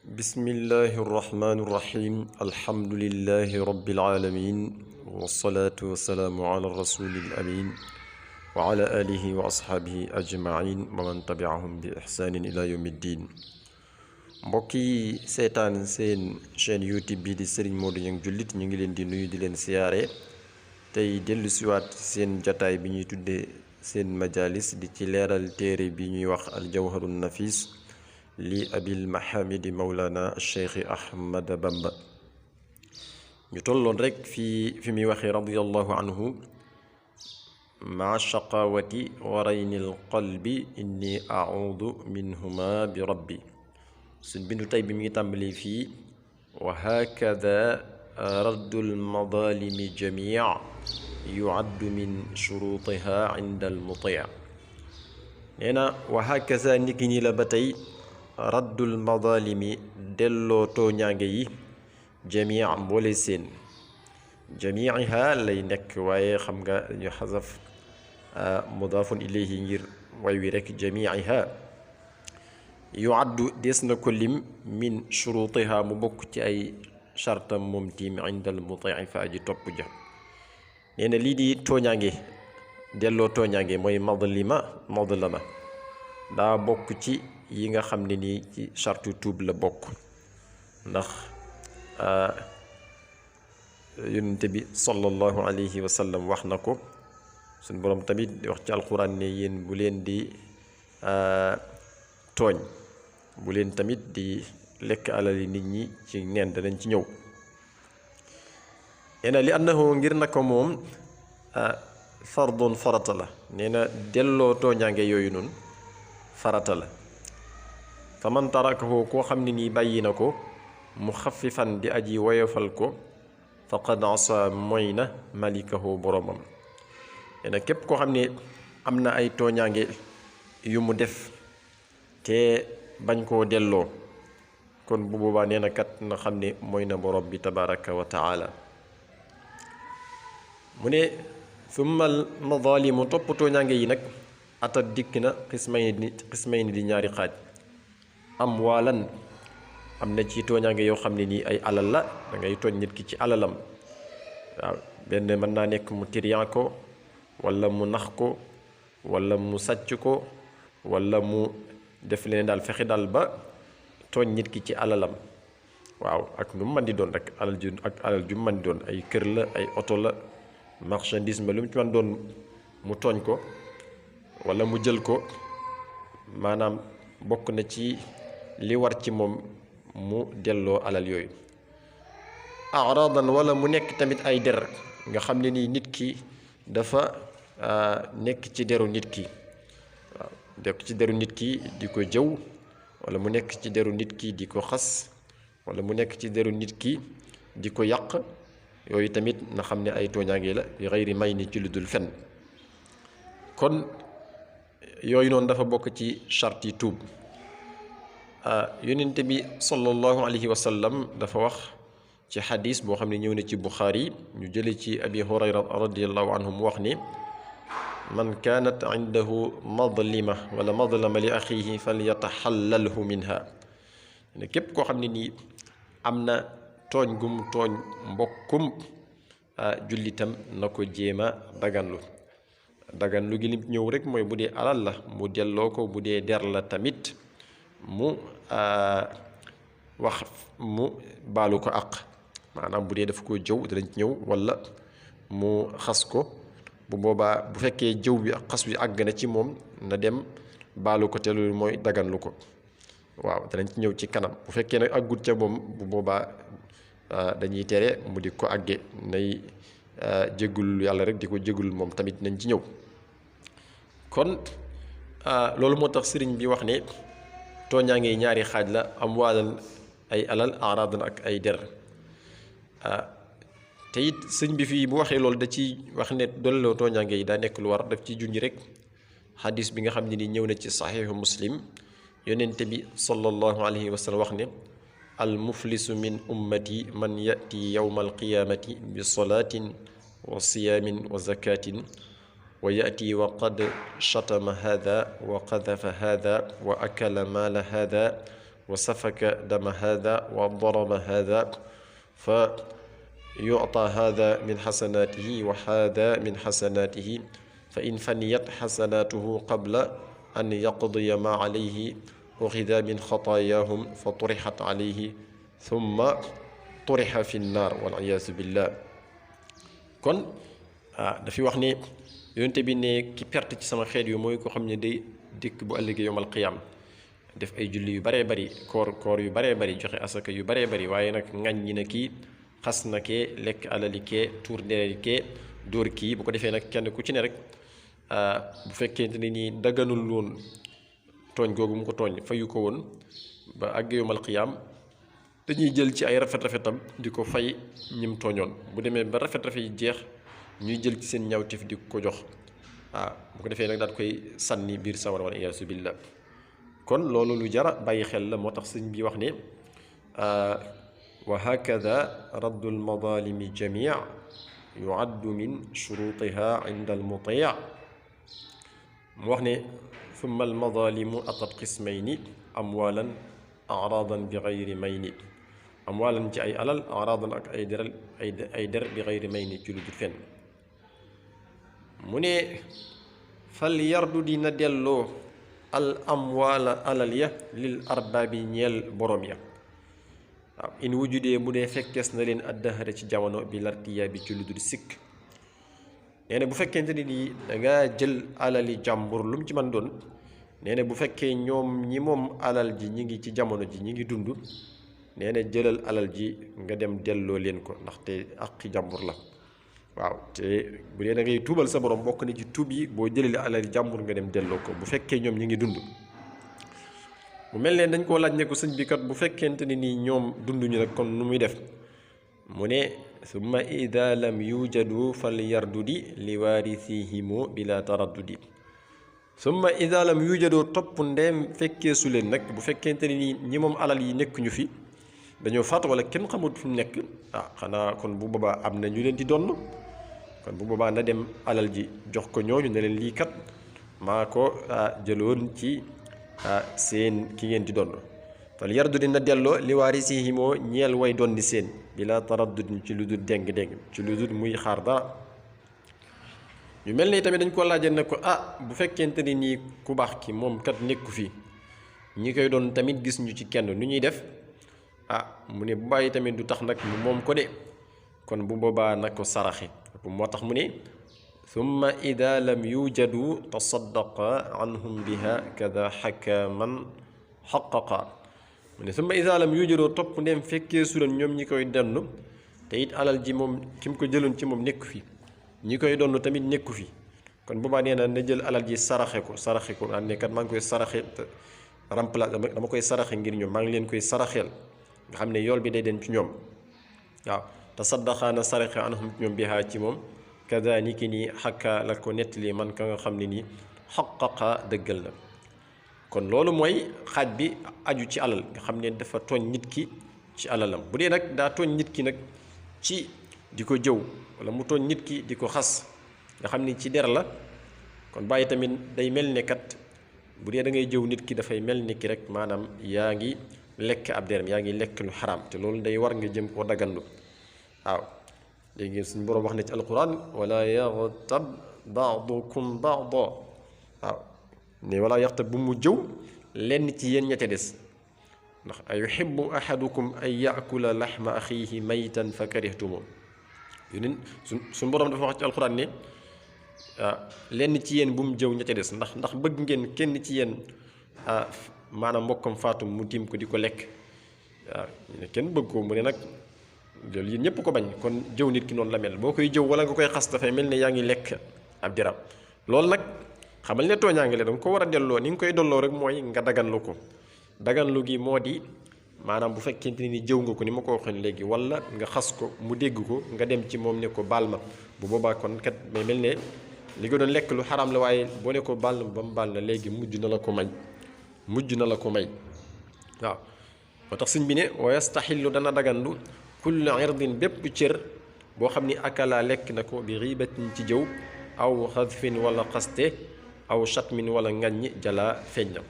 بسم الله الرحمن الرحيم الحمد لله رب العالمين والصلاة والسلام على الرسول الأمين وعلى آله وأصحابه أجمعين ومن تبعهم بإحسان إلى يوم الدين mbokki seetaan seen chaîne YouTube bi di Serigne Modou Niang jullit ñu ngi leen di nuyu di leen siyaare tey dellu siwaat seen jataay bi ñuy tuddee seen majalis di ci leeral téere bi ñuy wax aljawharun nafis li abil mahamidi mawlana cheikh ahmad bamba ñu tolloon rek fi muy waxee radiyallahu anhu maa shaqawati wa raynil qalbi inni a'uudu minhuma bi rabbi suñ bindu tey bi mi ngi tàmbali fii wa hakada raddul madalimi jamii yuaddu min shurutiha inda al muti' nee na wa hakaza niki ni la ba tey raddul madalimi delloo tooñaange yi jamii mboole seen jamiiha lay nekk waaye xam nga ñu xasaf mudaafun ilayhi ngir way wi rek jamiiha yuaddu des na ko lim min shurutiha mu bokk ci ay chartam moom tiim indal mutii fa aji topp ja nee na lii di tooñaange delloo tooñaange mooy madlama daa bokk ci yi nga xam ne nii ci chartu tuub la bokk ndax yonent bi sallallahu alayhi wa sallam wax na ko suñ boroom tamit wax ci alquran ne yéen bu leen di tooñ bu leen tamit di lekk alali nit ñi ci neen danañ ci ñëw nee na li annahu ngir na ko moom fardun farata la nee na delloo tooñaange yooyu noonu farata la fa man tarakahu koo xam ne nii bàyyi na ko mu xafifan di aji woyofal ko faqad asa mooy na malikahu boromam nee na képp koo xam ne am na ay tooñaange yu mu def te bañ koo delloo kon bu boobaa nee na kat na xam ne mooy na borom bi tabaraka wa taala mu ne summal madalimu topp tooñaange yi nag atat dikk na xismayni di ñaari xaaj am waalan am na ci tooñaange yoo xam ne nii ay alal la da ngay tooñ nit ki ci alalam waaw benn mën naa nekk mu tiriyan ko wala mu nax ko wala mu sàcc ko wala mu def leen daal fexe daal ba tooñ nit ki ci alalam waaw ak nu mu mën di doon rek alal ju mu mën di doon ay kër la ay oto la marchandise ma lu mu ci mën doon mu tooñ ko wala mu jël ko maanaam bokk na ci li war ci moom mu delloo alal yooyu aradan wala mu nekk tamit ay der nga xam ne nii nit ki dafa nekk ci deru nit ki waaw nekk ci deru nit ki di ko jëw wala mu nekk ci deru nit ki di ko xas wala mu nekk ci deru nit ki di ko yàq yooyu tamit na xam ne ay tooñaange la bi xayri may ni ci lu dul fen kon yooyu noonu dafa bokk ci charte yi tuub yonent bi sallallahu alayhi wa sallam dafa wax ci xadis boo xam ne ñëw na ci Buxaari ñu jële ci abi hurayra radiallahu anhu mu wax ni man kaanat indahu madlima wala madlama li axihi falyataxallalhu minha ne képp koo xam ne nii am na tooñ gum tooñ mbokkum jullitam na ko jéema daganlu gi lim ñëw rek mooy bu dee alal la mu delloo ko bu dee der la tamit mu wax mu baalu ko àq maanaam bu dee daf ko jëw danañ ci ñëw wala mu xas ko bu boobaa bu fekkee jëw bi ak xas bi àgg na ci moom na dem baalu ko te loolu mooy daganlu ko waaw danañ ci ñëw ci kanam bu fekkee nag àggut ca moom bu boobaa dañuy tere mu di ko àgge nay jéggul yàlla rek di ko jéggul moom tamit nañ ci ñëw kon loolu moo tax sëriñ bi wax ne tooñaange yi ñaari xaaj la am waalal ay alal aradan ak ay der te it sëñ bi fii bu waxee loolu da ci wax ne dolloo tooñaange yi daa nekk lu war daf ci junj rek xadis bi nga xam ne ni ñëw na ci saxiixu muslim yonente bi sallallahu alayhi wa sallam wax ne al muflisu min ummati man yati yawma alqiyamati bi salaatin wa siyaamin wa zakatin wa yati wa qad shatama hada wa qadafa hada wa akala maala hada wa safaka dama hada wa daraba hada fa yu'ta hada min xasanaatihi wa hada min xasanaatihi fa in faniyat xasanaatuhu qabla an yaqdiya ma alayhi uxida min xataayaahum fa turixat alayhi thumma turixa fi nnaar wal iyaasu billah. kon dafi wax ne yonente bi ne ki perte ci sama xeet yu mooy ko xam ne day dikk bu ëllëgee yowmal qiyaam def ay julli yu baree bari koor yu baree bari joxe asaka yu baree bari waaye nag ŋàññi na kii xas na kee lekk alali kee tuur dereri kee dóor kii bu ko defee nag kenn ku ci ne rek bu fekkente ne nii daganul woon tooñ googu mu ko tooñ fayu ko woon ba àgg yowmal qiyaam dañuy jël ci ay rafet-rafetam di ko fay ñim tooñoon bu demee ba rafet-rafet yi jeex ñuy jël ci seen ñaawteef di ko jox bu ko defee nag daal koy sànni biir sawar wal iyaasu billah. kon loolu lu jara bàyyi xel la moo tax sëñ bi wax ne wa hakada raddu almadalimi jamia yuaddu min shurutiha inda almuti mu wax ne summa almadalimu atat qismayni amwalan aradan bi gayri mayni amwalan ci ay alal aradan ak ay der bi gayri mayni ci lu jut fenn mu ne fal yardu dina delloo al amwaala alal ya lil arbaabi ñeel borom ya waaw in wujudee bu dee fekkees na leen addahara ci jamono bi lartiya bi ci lu dul sikk nee na bu fekkente ni nii dangaa jël alali jàmbur lu mu ci mën doon nee na bu fekkee ñoom ñi moom alal ji ñi ngi ci jamono ji ñi ngi dund nee na jëlal alal ji nga dem delloo leen ko ndaxte àqi jàmbur la waaw te bu dee da ngay tuubal sa borom bokk na ci tuub yi boo jëlee alal jàmbur nga dem delloo ko bu fekkee ñoom ñi ngi dund mu mel ne dañ koo laaj ne ko sëñ bi kat bu fekkente ni nii ñoom dunduñu nag kon nu muy def mu ne summa ida lam yujadu fal yardudi li waarisihimu bila taraddudi summa ida lam yujadoo topp ndeem fekkee su leen nag bu fekkente ni nii ñi moom alal yi nekkuñu fi dañoo faatu wala kenn xamut fu mu nekk xanaa kon bu boobaa am na ñu leen di donn kon bu boobaa na dem alal ji jox ko ñooñu ne leen lii kat maa ko jëloon ci seen ki ngeen di donn fal yardu dina delloo li waarisihimoo ñeel way doon di seen bila taraddud ci lu dul déng-déng ci lu dul muy xaar dara ñu mel ni tamit dañ ko laajee ne ko bu fekkente ni nii ku baax ki moom kat nekku fi ñi koy doon tamit gis ñu ci kenn nu ñuy def mu ne bu bàyyi tamit du tax nag mu moom ko de kon bu boobaa na ko saraxe moo tax mu ne summa ida lam yujadu tasaddaqa anhum biha kada xakaman xaqaqa mu ne summa ida lam yujadoo topp ndeem fekkee su leen ñoom ñi koy donn te it alal ji moom ki mu ko jëloon ci moom nekku fi ñi koy donn tamit nekku fi kon boobaa nee na jël alal ji saraxe ko daan ne kat maa ngi koy saraxe remplace dama koy saraxe ngir ñoom maa ngi leen koy saraxeel nga xam ne yool bi day den ci ñoom waaw tasaddaxaana saraxe anhum ñoom bihaa ci moom kada ni ki nii xakka la ko nettali man ka nga xam ne nii xaqaqa dëggal na kon loolu mooy xaaj bi aju ci alal nga xam ne dafa tooñ nit ki ci alalam bu dee nag daa tooñ nit ki nag ci di ko jëw wala mu tooñ nit ki di ko xas nga xam ni ci der la kon bàyyi tamit day mel ne kat bu dee da ngay jëw nit ki dafay mel ni ki rek maanaam yaa ngi lekk ab deram yaa ngi lekk lu xaraam te loolu day war nga jëm koo dagandu waaw léegi suñu boroom wax na ci alquran wala yaxtab baadukum baada waaw ne wala yaxtab bu mu jëw lenn ci yéen ña ca des ndax a yuhibbu ahadukum an yaakula laxma axiihi maytan fa karihtumu yoneen suñu boroom dafa wax ci alquran ne lenn ci yéen bu mu jëw ña ca des ndax bëgg ngeen kenn ci yéen maanaam mbokkam faatu mu tiim ko di ko lekk waaw kenn bëgg ko mu ne nag loolu yéen ñëpp ko bañ kon jëw nit ki noonu la mel boo koy jëw wala nga koy xas dafay mel ne yaa ngi lekk ab diram loolu nag xamal ne tooñaange la danga ko war a delloo ni nga koy delloo rek mooy nga daganlu ko daganlu gi moo di maanaam bu fekkente ni jëw nga ko ni ma ko waxee léegi wala nga xas ko mu dégg ko nga dem ci moom ne ko baal ma bu boobaa kon kat may mel ne li nga doon lekk lu xaraam la waaye boo ne ko baal na ba mu baal na léegi mujj na la ko may waaw moo tax sëñ bi ne wa yastaxillu dana dagandu kullu irdin bépp cër boo xam ni akala lekk na ko bi ribatin ci jëw aw xadfin wala xaste aw chatmin wala ngaññi jala feeñ na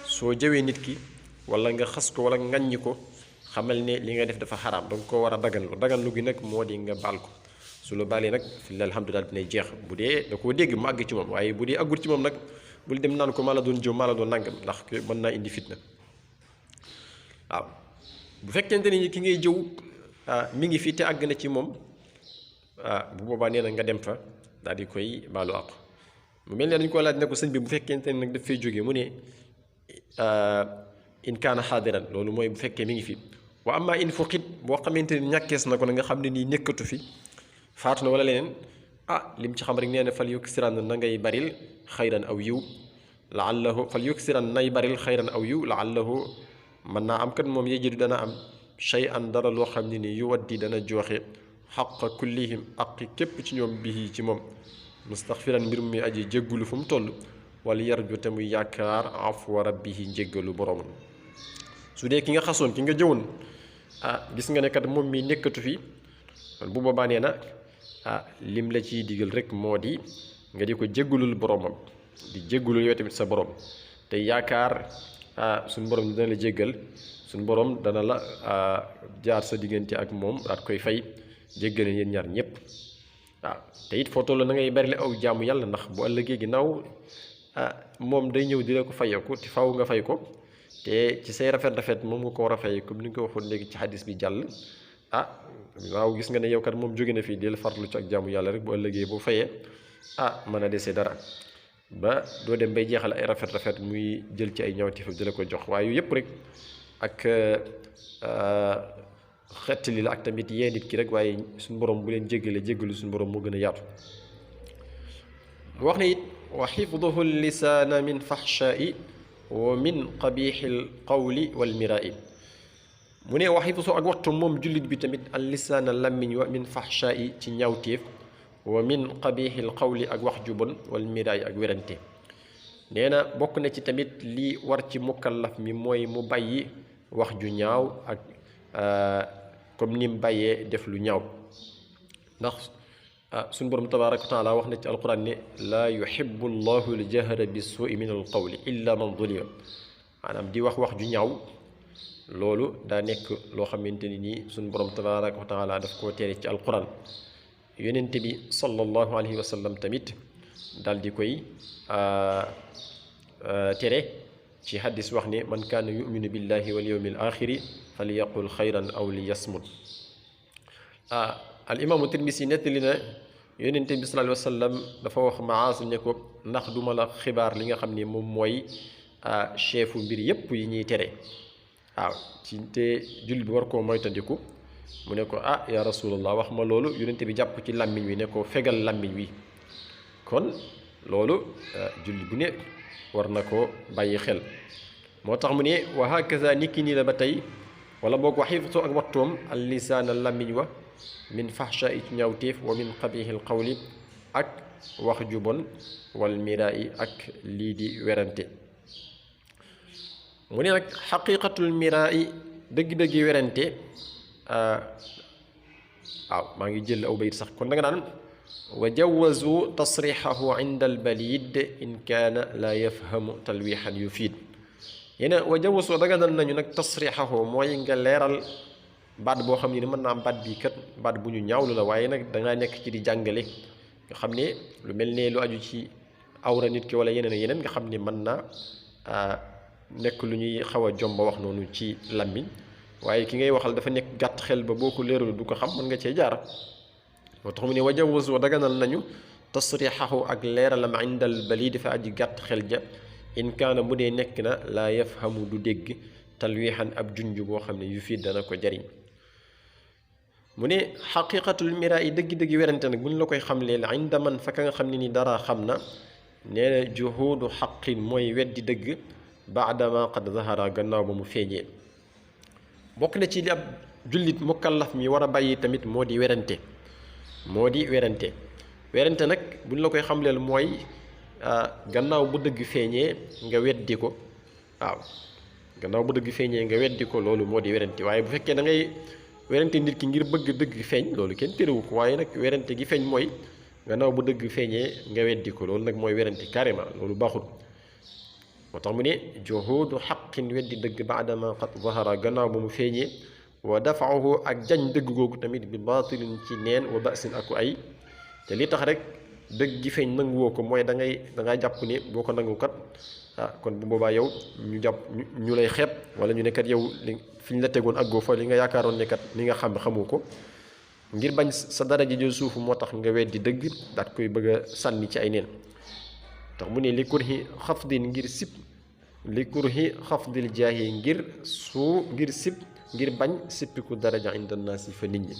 soo jëwee nit ki wala nga xas ko wala ngaññi ko xamal ne li nga def dafa xaraam danga ko war a daganlu gi nag moo di nga baal ko su la baalee nag fi alhamdulilah dinay jeex bu dee da koo dégg mu àgg ci moom waaye bu dee àggul ci moom nag bul dem naan ko maa la doon jëw maa la doon nangam ndax mën naa indi fitna waaw bu fekkente ni ki ngay jëw mi ngi fi te àgg na ci moom bu boobaa nee na nga dem fa daal di koy baalu àq mu mel ne dañu ko laaj ne ko sëñ bi bu fekkente ni nag daf fay jógee mu ne in kaana xaadiran loolu mooy bu fekkee mi ngi fi wa amma in fuqit boo xamante ni ñàkkees na ko na nga xam ne nii nekkatu fi faatu na wala leneen lim ci xam rek nee na fal yuksiran na ngay baril xayran aw yiw laallahu fal yuksiran nay baril xayran aw yiw laallahu mën naa am kat moom yejidu dana am shay an dara loo xam ne nii yu waddi dana joxe xaqa kullihim aqi képp ci ñoom bihi ci moom mustaxfiran mbir mi aji jéggulu fu mu toll wala yarju te muy yaakaar afwa rabbihi njéggalu boroomam su dee ki nga xasoon ki nga jëwoon gis nga ne kat moom mi nekkatu fi bu boobaa nee na lim la ciy digal rek moo di nga di ko jéggalul boroomam di jéggalul yow tamit sa borom te yaakaar suñu borom dana la jéggal suñu borom dana la jaar sa diggante ak moom daat koy fay jéggale yéen ñaar ñëpp te it foo toll na ngay bari la aw jaamu yàlla ndax bu ëllëgee ginnaaw moom day ñëw di la ko fayeeku te faw nga fay ko te ci say rafet moom nga ko war a fay comme ni nga ko waxoon léegi ci xadis bi jàll waaw gis nga ne yow kat moom jóge na fii del farlu ci ak jaamu yàlla rek bu ëllëgee bu fayee mën a desee dara ba doo dem bay jeexal ay rafet muy jël ci ay ñawteef di la ko jox waaye yëpp rek ak xettali la ak tamit yee nit ki rek waaye suñu borom bu leen jéggalu suñu borom moo gën a yaatu wax ne it wa xifduhu lisaana min faxshaai wa min qabixil qawli wal mirai mu ne wa xifduhu ak waxtu moom jullit bi tamit al lisaana làmmiñ wa min faxshaai ci ñaawteef wa min qabixil qawli ak wax ju bon wal mirai ak werante nee na bokk na ci tamit li war ci mukallaf mi mooy mu bàyyi wax ju ñaaw ak comme ni mu bàyyee def lu ñaaw ndax suñu borom tabaaraka wa taala wax na ci alquran ne laa yuhibbu llahu al jahra bi suui min al qawli illa man zulima maanaam di wax ju ñaaw loolu daa nekk loo xamante ni nii suñu borom tabaaraka wa taala daf koo tere ci alquran yonente bi sallallahu alayhi wa sallam tamit daal di koy tere ci hadis wax ne man kaana yuminu billahi wal yawmil axiri falyaqul xayran aw li yasmut al imaamu Tirmisi nettali na yonente bi sallallahu alayhi wa sallam dafa wax Maaz ne ko ndax duma la xibaar li nga xam ne moom mooy chefu mbir yépp yi ñuy tere ci te jullit bi war koo moytandiku mu ne ko ya rasulallah wax ma loolu yonente bi jàpp ci làmmiñ wi ne ko fegal làmmiñ wi kon loolu jullit bu ne war na ko bàyyi xel moo tax mu ne wa hakaza niki nii la ba tey wala boog wa xiftu ak wattoom al lisaana làmmiñ wa min faxsha i ci ñaawteef wa min qabihil qawli ak wax ju bon wal miraa ak lii di werante mu ne nag xaqiqatul miraa dëgg-dëggi werante maa ngi jël aw bayit sax kon da nga naan wa jawazu tasrixahu inda albalid in kaana laa yafhamu talwixan yufiid yéena wa jawazu daganal nañu nag tasrixahu mooy nga leeral baat boo xam ne mën naa am baat bii kat baat bu ñu ñaawlu la waaye nag dangaa nekk ci di jàngale nga xam ne lu mel ne lu aju ci awra nit ki wala yeneen nga xam ne mën naa nekk lu ñuy xaw a jomba wax noonu ci làmmiñ waaye ki ngay waxal dafa nekk gàtt xel ba boo ko leeralu du ko xam mën nga cee jaar moo tax mu ne wajawaz wa daganal nañu tasrixahu ak leeralam indal bali dafa aji gàtt xel ja in kaana bu dee nekk na laa yafhamu du dégg talwiixan ab junj boo xam ne yu fii dana ko jariñ mu ne xaqiqatul miraa yi dëgg-dëgg werante nag bu ñu la koy xamleel inda man fa ka nga xam ne ni dara xam na nee na juhuudu xaqin mooy weddi dëgg baadama qad zahara gannaaw ba mu feeñee bokk na ci li ab jullit mukallaf mi war a bàyyi tamit moo di werante werante nag bu ñu la koy xamleel mooy gannaaw bu dëgg feeñee nga weddi ko gannaaw bu dëgg feeñee nga weddi ko loolu moo di werante waaye bu fekkee da ngay werante nit ki ngir bëgg dëgg feeñ loolu kenn terewu ko waaye nag werante gi feeñ mooy gannaaw bu dëgg feeñee nga weddi ko loolu nag mooy werante carrément loolu baaxul moo tax mu ne juhuudu xaqin weddi dëgg baadama qad zahara gannaaw ba mu feeñee wa dafaahu ak jañ dëgg googu tamit bi baatilin ci neen wa basin aku ay te li tax rek dëgg gi feeñ nanguwoo ko mooy da ngay jàpp ne boo ko nangu kat kon bu boobaa yow ñu jàpp ñu lay xeeb wala ñu ne kat yow li fi ñu la tegoon àggoo fa li nga yaakaaroon ne kat li nga xamoo ko ngir bañ sa daraja jël suufu moo tax nga weddi dëgg daat koy bëgg a sànni ci ay neen tax mu ne li kurhi xafdin ngir sib li kurhi xafdil jaahi ngir sib ngir bañ sippiku daraja inda naasi fa nit ñi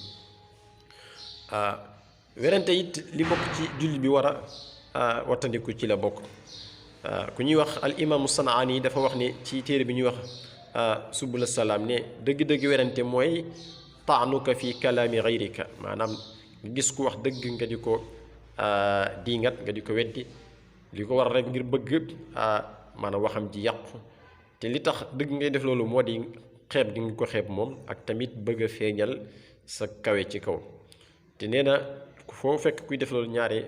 werante it li bokk ci jullit bi war a wattandiku ci la bokk ku ñuy wax al imaamu sanaani dafa wax ne ci téere bi ñuy wax subul salaam ne dëgg-dëgg werante mooy taanuka fi kalaami gayrika maanaam nga gis ku wax dëgg nga di ko diingat nga di ko weddi li ko war rek ngir bëgg maanaam waxam ji yàqu te li tax dëgg ngay def loolu moo di xeeb gi nga ko xeeb moom ak tamit bëgg a feeñal sa kawe ci kaw te nee na foo fekk kuy def loolu ñaare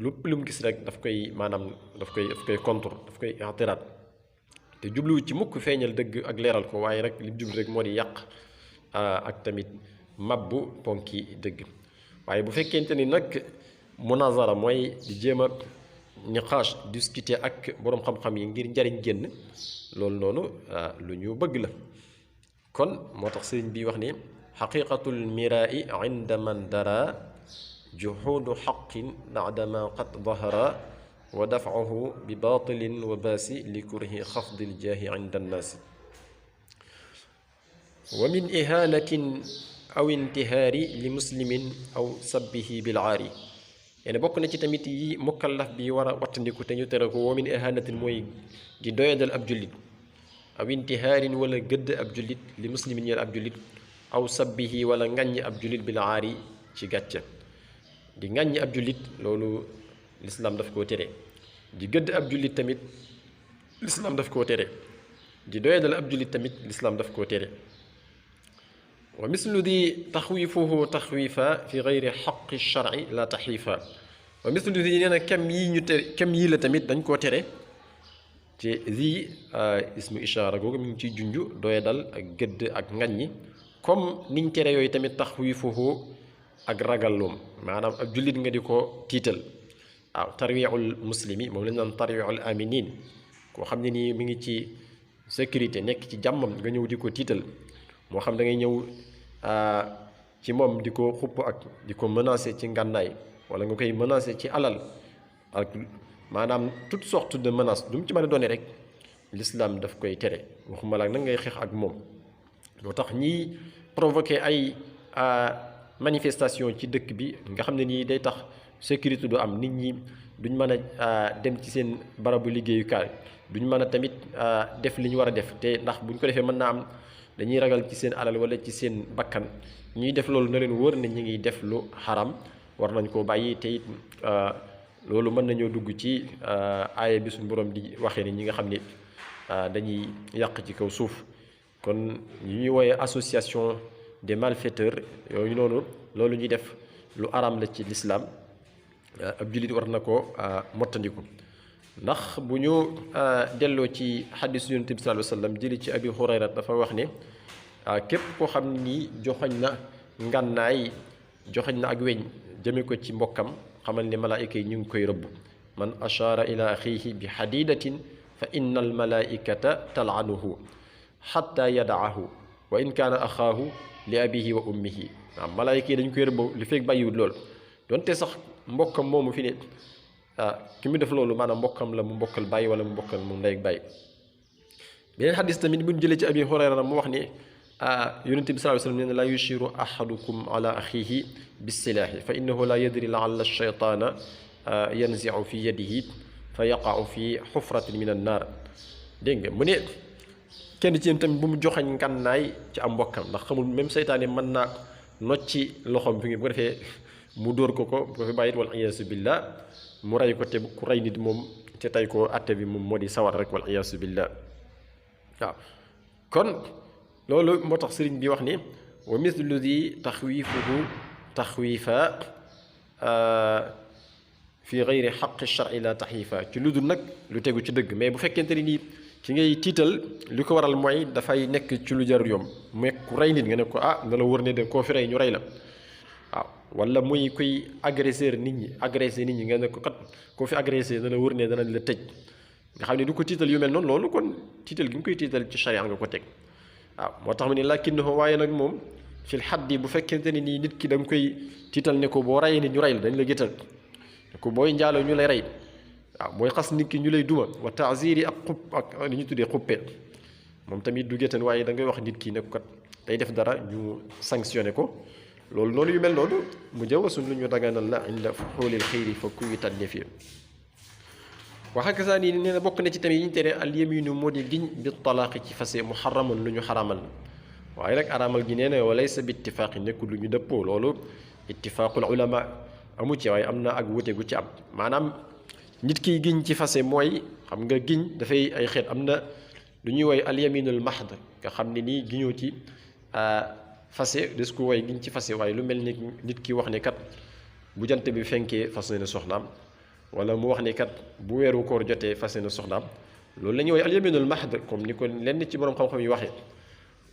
lu mu gis rek daf koy contre daf koy i'tiraad te jubluwu ci mukk feeñal dëgg ak leeral ko waaye rek li jublu rek moo di yàq ak tamit mabbu ponki dëgg waaye bu fekkente ni nag munazara mooy di jéem a niqaash discuter ak boroom xam-xam yi ngir njariñ génn loolu noonu lu ñu bëgg la kon moo tax sëriñ bi wax ni xaqiqatul mirai inda man dara juhuudu xaqin baadama qad dahara wa daf'uhu bi batilin wa baasi li kurhi xafdil jaahi inda annaasi wa min ihaanatin aw intihaari li muslimin aw sabbihi bil aari yene bokk na ci tamit yi mukallaf bi war a wattandiku te ñu tere ko wa min ihaanatin mooy di doyadal ab jullit aw intihaarin wala gëdd ab jullit li muslimin ñeel ab jullit aw sabbihi wala ŋàññ ab jullit bil aari ci gàcce di ŋàññ ab jullit loolu lislaam daf koo tere di gëdd ab jullit tamit lislaam daf koo tere di doyadal ab jullit tamit lislaam daf koo tere wa mislu di taxwifuhu taxwifa fi gayri xaqi sharci la taxwifa wa mislu di nee na kem yii ñu tere kem yii la tamit dañ koo tere ci zi ismu ishaara googu mi ngi ciy junj doyadal ak gëdd ak ŋàññi comme niñ tere yooyu tamit taxwifuhu ak ragalloom maanaam ab jullit nga di ko tiital waaw tarwiul muslimi moom lañ naan tarwiul aminin koo xam ne nii mi ngi ci sécurité nekk ci jàmmam nga ñëw di ko tiital moo xam da ngay ñëw ci moom di ko xupp ak di ko menacer ci ngànnaay wala nga koy menacer ci alal ak maanaam toute sorte de menace du mu ci mën a doone rek l'islam daf koy tere waxuma la nag ngay xeex ak moom loo tax ñiy provoquer ay manifestation ci dëkk bi nga xam ne nii day tax sécurité du am nit ñi duñ mën a dem ci seen barabu liggéeyukaay duñ mën a tamit def li ñu war a def te ndax buñ ko defee mën naa am dañuy ragal ci seen alal wala ci seen bakkan ñuy def loolu na leen wóor ne ñu ngi def lu xaram war nañ koo bàyyi te it loolu mën nañoo dugg ci aaya bi suñu borom di waxee ni ñi nga xam ne dañuy yàq ci kaw suuf kon ñu ñuy wooyee association des malfaiteurs yooyu noonu loolu ñuy def lu aram la ci lislaam ab jullit war na ko mottandiku ndax bu ñu delloo ci xadiis yonent bi sallallahu alayhi wa sallam jëli ci abi hurayra dafa wax ne képp koo xam ne nii joxoñ na ngànnaay joxoñ na ak weñ jëme ko ci mbokkam xamal ne malaayika yi ñu ngi koy rëbb man ashaara ila axiihi bi xadidatin fa inna al malaikata talanuhu xatta yadaahu wa in kaana axaahu li abihi wa ummihi waaw malaayika yi dañu koy rëbb li fekk bàyyiwul lool donte sax mbokkam moomu fi ne ki mu def loolu maanaam mbokkam la mu mbokkal bàyyi wala mu mbokkal mu ndey ak bàyyi beneen xadis tamit bu ñu jëlee ci abi hurayra mu wax ne yonente bi sallallahu alayhi wasallam nee na laa yushiru ahadukum ala axihi bisilaahi fa innahu la yadri laalla shaytaana yanziu fi yadihi fa yaqau fi xufratin min an naar dégg nga mu ne kenn ci yéen tamit bu mu joxañ ngànnaay ci am mbokkam ndax xamul même seytaane mën naa nocci loxoom fi ngi bu ko defee mu dóor ko bu ko fi bàyyit wal iyaasu billah mu rey ko te ku rey nit moom te tey ko atte bi moom moo di sawar rek wal iyaasu billah waaw kon loolu moo tax sëriñ bi wax ni wa mislu di taxwiifuhu taxwiifa fi gayri xaqi shar'i la taxiifa ci lu dul nag lu tegu ci dëgg. mais bu fekkente ni nii ki ngay tiital li ko waral mooy dafay nekk ci lu jarul yomb mu ku rey nit nga ne ko ah na la wër ne de koo fi rey ñu rey la waaw. wala muy kuy agresseur nit ñi agressé nit ñi nga ne ko kat koo fi agressé na la wër ne dana la tëj nga xam ne du ko tiital yu mel noonu. loolu kon tiital gi nga koy tiital ci sharia nga ko teg waaw. moo tax mu ne lakinnahu waaye nag moom fil xaddi bu fekkente ni nii nit ki da nga koy tiital ne ko boo reyee nit ñu rey la dañ la géttal ne ko booy njaaloo ñu lay rey waaw. booy xas nit ki ñu lay duma wa taaziri ak xub ak li ñu tuddee xuppe moom tamit du géttan waaye da ngay wax nit ki ne ko kat day def dara ñu sanctionné ko. loolu noonu yu mel noonu mu jawasun lu ñu daganal la inda fuxuulil xëyri fa kuy tànne fii waxa saa nii nee na bokk na ci tamit yi ñu tere al yaminu moo di giñ bi talaaqi ci fase muharraman lu ñu xaramal waaye nag araamal gi nee na walaysa bi ittifaaqi nekkul lu ñu dëppoo. loolu ittifaaqul ulama amu ci waaye am na ak wute gu ci am. maanaam nit kiy giñ ci fase mooy xam nga giñ dafay ay xeet. am na lu ñuy woy al yaminul mahd nga xam ne nii giñoo ci fase des ko woy giñ ci fase waaye lu mel ni nit ki wax ne kat bu jant bi fenkee fas na soxnaam wala mu wax ne kat bu weeru koor jotee fas na soxnaam. loolu la ñuy woy al yaminul mahd comme ni ko lenn ci borom xam-xam yi waxee.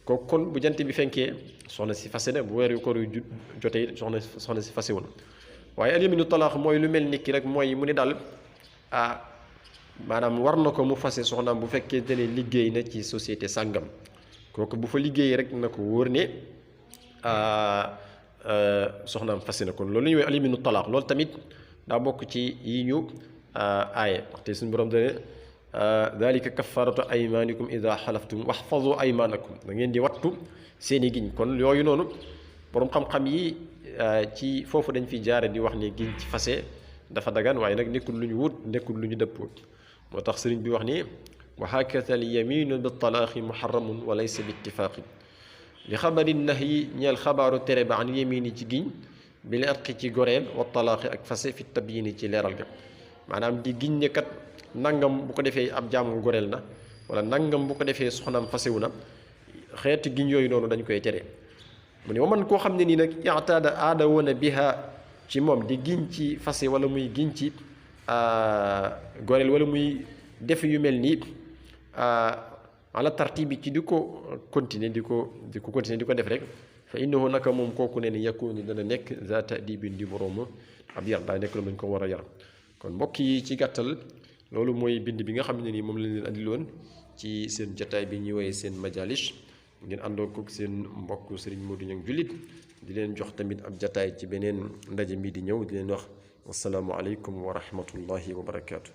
kooku kon bu jant bi fenkee soxna si fase na bu weeru koor yu jotee soxna si fase woon. waaye al yaminu talaax mooy lu mel ni ki rek mooy mu ne daal maanaam war na ko mu fase soxnaam bu fekkee ne liggéey na ci société sàngam kooku bu fa liggéey rek na ko wóor ne soxnaam fase na kon loolu la ñuy wax al yaminu talaax. loolu tamit daa bokk ci yi ñu aaye te suñu borom dane dalika kafaratu aymanikum ida xalaftum waxfadu aymanakum da ngeen di wattu seeni giñ. kon yooyu noonu borom xam-xam yi ci foofu dañ fi jaare di wax ni giñ ci fase dafa dagan waaye nag nekkul lu ñu wut nekkul lu ñu dëppoo. moo tax sëriñ bi wax ni wa hakata al yaminu bi talaaxi muharramun wa laysa bi ittifaaqi li xabari nahyi ñeel xabaaru tere ba an yamini ci giñ bi la atqi ci goreel wa talaaxi ak fase fi tabyini ci leeral ga. maanaam di giñ ne kat nangam bu ko defee ab jaamam goreel na wala nangam bu ko defee soxnaam fasewu na xeeti giñ yooyu noonu dañ koy tere. mu ne wa man koo xam ne nii nag yaataada aada woon a biha ci moom di giñ ci fase wala muy giñ ci goreel wala muy def yu mel nii ala tartibi ci di ko continuer di ko continuer di ko def rek fa innahu naka moom kooku ne ni yakunu dana nekk za ta'dibin di boroomu ab yar daa nekk lu mañ ko war a yar. kon mbokk yi ci gàttal loolu mooy bind bi nga xam ne nii moom la leen andiloon ci seen jataay bi ñuy woowee seen majalis ngeen àndoo ko seen mbokk Serigne Modou Niang jullit di leen jox tamit ab jataay ci beneen ndaje mi di ñëw di leen wax assalaamu aleykum wa rahmatullahi wa barakaatu.